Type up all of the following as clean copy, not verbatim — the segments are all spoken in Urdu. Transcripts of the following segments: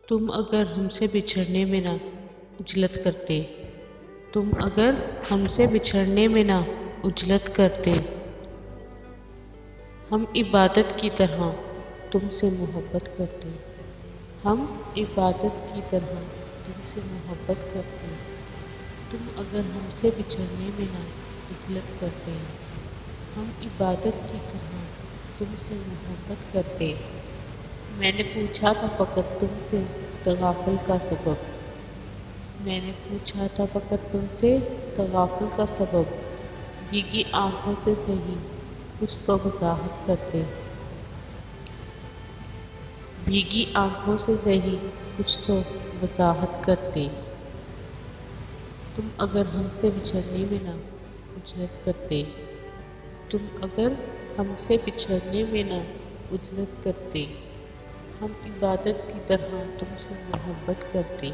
تم اگر ہم سے بچھڑنے میں نہ عجلت کرتے، تم اگر ہم سے بچھڑنے میں نہ عجلت کرتے، ہم عبادت کی طرح تم سے محبت کرتے، ہم عبادت کی طرح تم سے محبت کرتے، تم اگر ہم سے بچھڑنے میں نہ عجلت کرتے، ہم عبادت کی طرح تم سے محبت کرتے۔ میں نے پوچھا تھا فقط تم سے تغافل کا سبب، میں نے پوچھا تھا فقط تم سے تغافل کا سبب، بھیگی آنکھوں سے صحیح کچھ تو وضاحت کرتے، بھیگی آنکھوں سے صحیح کچھ تو وضاحت کرتے۔ تم اگر ہم سے بچھڑنے میں نہ عجلت کرتے، تم اگر ہم سے بچھڑنے میں نہ عجلت کرتے، ہم عبادت کی طرح تم سے محبت کرتے،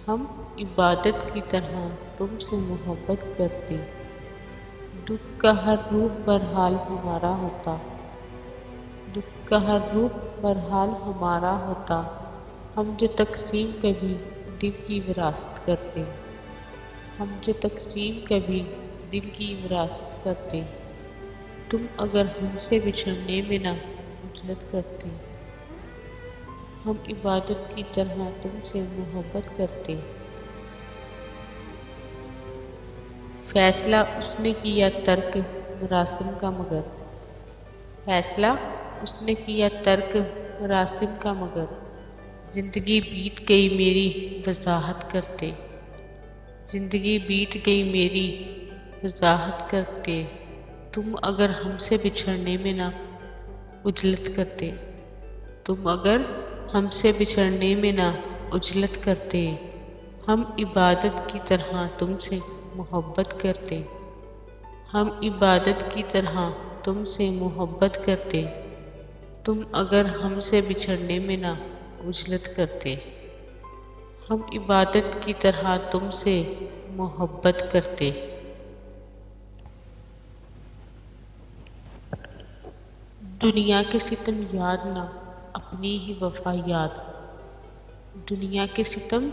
ہم عبادت کی طرح تم سے محبت کرتے۔ دکھ کا ہر روپ برحال ہمارا ہوتا، دکھ کا ہر روپ برحال ہمارا ہوتا، ہم جو تقسیم کبھی دل کی وراثت کرتے، ہم جو تقسیم کبھی دل کی وراثت کرتے۔ تم اگر ہم سے بچھڑنے میں نہ عجلت کرتے، ہم عبادت کی طرح تم سے محبت کرتے۔ فیصلہ اس نے کیا ترک مراسم کا مگر، فیصلہ اس نے کیا ترک مراسم کا مگر، زندگی بیت گئی میری وضاحت کرتے، زندگی بیت گئی میری وضاحت کرتے۔ تم اگر ہم سے بچھڑنے میں نہ عجلت کرتے، تم اگر ہم سے بچھڑنے میں نہ عجلت کرتے، ہم عبادت کی طرح تم سے محبت کرتے، ہم عبادت کی طرح تم سے محبت کرتے۔ تم اگر ہم سے بچھڑنے میں نہ عجلت کرتے، ہم عبادت کی طرح تم سے محبت کرتے۔ دنیا کے ستم یاد نہ اپنی ہی وفا یاد، دنیا کے ستم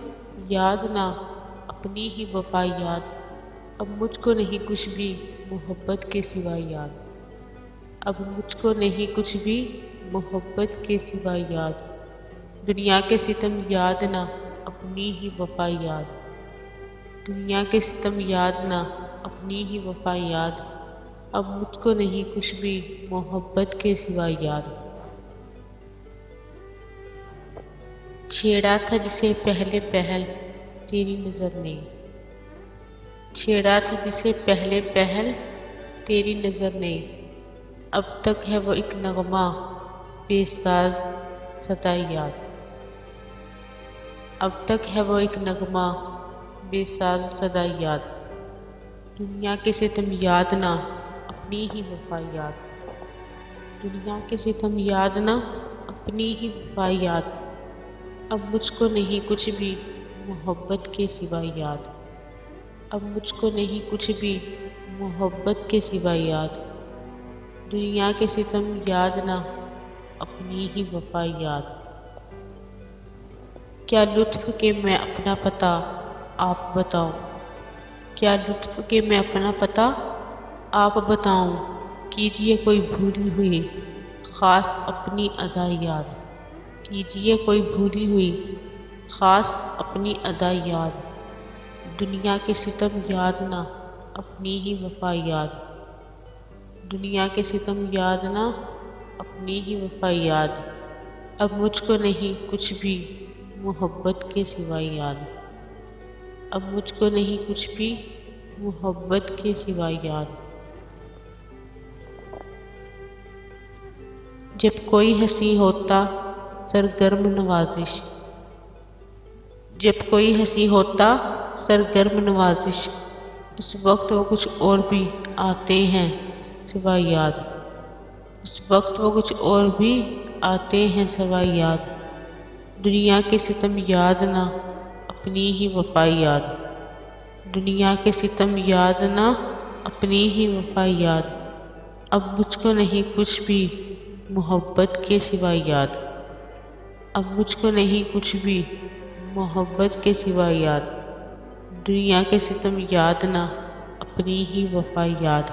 یاد نہ اپنی ہی وفا یاد، اب مجھ کو نہیں کچھ بھی محبت کے سوا یاد، اب مجھ کو نہیں کچھ بھی محبت کے سوا یاد۔ دنیا کے ستم یاد نہ اپنی ہی وفا یاد، دنیا کے ستم یاد نہ اپنی ہی وفا یاد، اب مجھ کو نہیں کچھ بھی محبت کے سوا یاد۔ چھیڑا تھا جسے پہلے پہل تیری نظر نے، چھیڑا تھا جسے پہلے پہل تیری نظر نے، اب تک ہے وہ ایک نغمہ بے ساز صدا یاد، اب تک ہے وہ ایک نغمہ بے ساز صدا یاد۔ دنیا کے ستم یاد نہ اپنی ہی وفا یاد، دنیا کے ستم یاد نہ اپنی ہی وفا یاد، اب مجھ کو نہیں کچھ بھی محبت کے سوا یاد، اب مجھ کو نہیں کچھ بھی محبت کے سوا یاد۔ دنیا کے ستم یاد نہ اپنی ہی وفا یاد۔ کیا لطف کہ میں اپنا پتہ آپ بتاؤں، کیا لطف کہ میں اپنا پتہ آپ بتاؤں، کیجیے کوئی بھولی ہوئی خاص اپنی ادا یاد، کیجیے کوئی بھولی ہوئی خاص اپنی ادا یاد۔ دنیا کے ستم یاد نہ اپنی ہی وفا یاد، دنیا کے ستم یاد نہ اپنی ہی وفا یاد، اب مجھ کو نہیں کچھ بھی محبت کے سوا یاد، اب مجھ کو نہیں کچھ بھی محبت کے سوا یاد۔ جب کوئی ہنسی ہوتا سرگرم نوازش، جب کوئی ہنسی ہوتا سرگرم نوازش، اس وقت وہ کچھ اور بھی آتے ہیں سوا یاد، اس وقت وہ کچھ اور بھی آتے ہیں سوا یاد۔ دنیا کے ستم یاد نہ اپنی ہی وفا یاد، دنیا کے ستم یاد نہ اپنی ہی وفا یاد، اب مجھ کو نہیں کچھ بھی محبت کے سوا یاد۔ اب مجھ کو نہیں کچھ بھی محبت کے سوا یاد، دنیا کے ستم یاد نہ اپنی ہی وفا یاد۔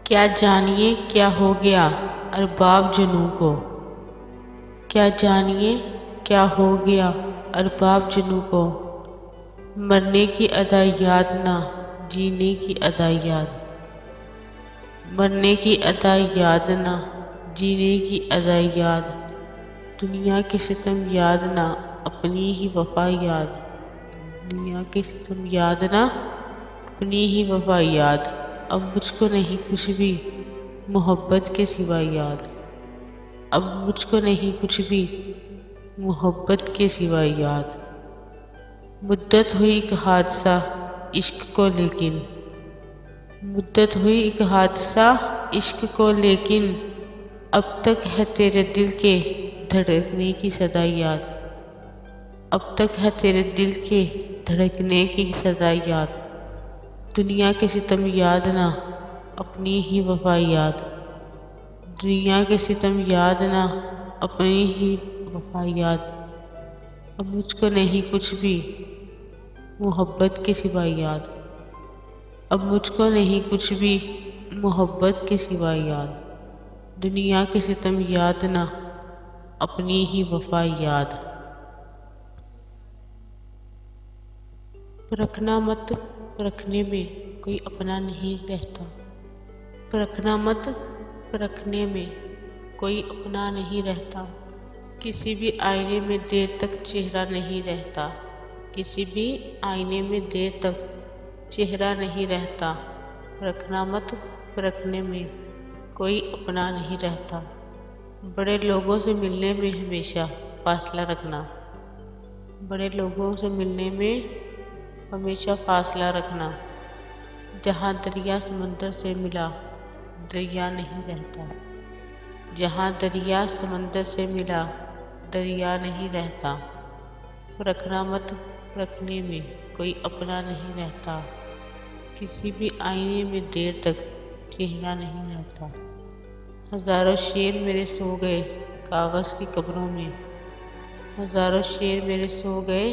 کیا جانیے کیا ہو گیا ارباب جنوں کو، کیا جانیے کیا ہو گیا ارباب جنوں کو، مرنے کی ادا یاد نہ جینے کی ادا یاد، مرنے کی ادا یاد نہ جینے کی ادا یاد، دنیا کے ستم یاد نہ اپنی ہی وفا یاد، دنیا کے ستم یاد نہ اپنی ہی وفا یاد۔ اب مجھ کو نہیں کچھ بھی محبت کے سوا یاد، اب مجھ کو نہیں کچھ بھی محبت کے سوا یاد۔ مدت ہوئی ایک حادثہ عشق کو لیکن، مدت ہوئی ایک حادثہ عشق کو لیکن، اب تک ہے تیرے دل کے دھڑکنے کی صدا یاد، اب تک ہے تیرے دل کے دھڑکنے کی صدا یاد، دنیا کے ستم یاد نہ اپنی ہی وفا یاد، دنیا کے ستم یاد نہ اپنی ہی وفا یاد۔ اب مجھ کو نہیں کچھ بھی محبت کے سوا یاد، اب مجھ کو نہیں کچھ بھی محبت کے سوا یاد، دنیا کے ستم یاد نہ اپنی ہی وفا یاد۔ پرکھنا مت پرکھنے میں کوئی اپنا نہیں رہتا، پرکھنا مت پرکھنے میں کوئی اپنا نہیں رہتا، کسی بھی آئینے میں دیر تک چہرہ نہیں رہتا، کسی بھی آئینے میں دیر تک چہرہ نہیں رہتا، پرکھنا مت پرکھنے میں کوئی اپنا نہیں رہتا، بڑے لوگوں سے ملنے میں ہمیشہ فاصلہ رکھنا، بڑے لوگوں سے ملنے میں ہمیشہ فاصلہ رکھنا، جہاں دریا سمندر سے ملا دریا نہیں رہتا، جہاں دریا سمندر سے ملا دریا نہیں رہتا، پرکھنا مت پرکھنے میں کوئی اپنا نہیں رہتا، کسی بھی آئینے میں دیر تک چہرہ نہیں رہتا۔ ہزاروں شعر میرے سو گئے کاغذ کی قبروں میں، ہزاروں شعر میرے سو گئے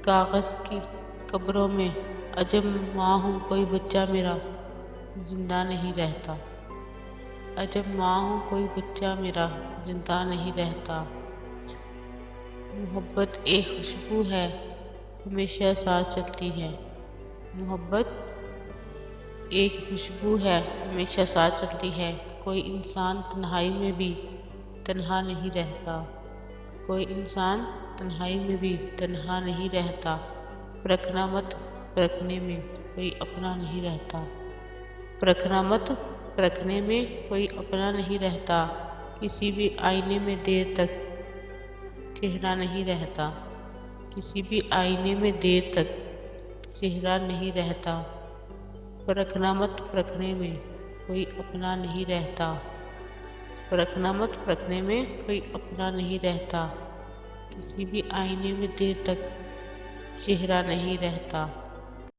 کاغذ کی قبروں میں، عجب ماں ہوں کوئی بچہ میرا زندہ نہیں رہتا، عجب ماں ہوں کوئی بچہ میرا زندہ نہیں رہتا۔ محبت ایک خوشبو ہے ہمیشہ ساتھ چلتی ہے، محبت ایک خوشبو ہے ہمیشہ ساتھ چلتی ہے، کوئی انسان تنہائی میں بھی تنہا نہیں رہتا، کوئی انسان تنہائی میں بھی تنہا نہیں رہتا، پرکھنا مت پرکھنے میں کوئی اپنا نہیں رہتا، پرکھنا مت پرکھنے میں کوئی اپنا نہیں رہتا، کسی بھی آئینے میں دیر تک چہرہ نہیں رہتا، کسی بھی آئینے میں دیر تک چہرہ نہیں رہتا، پرکھنا مت پرکھنے میں کوئی اپنا نہیں رہتا، پرکھنا مت پرکھنے میں کوئی اپنا نہیں رہتا، کسی بھی آئینے میں دیر تک چہرہ نہیں رہتا۔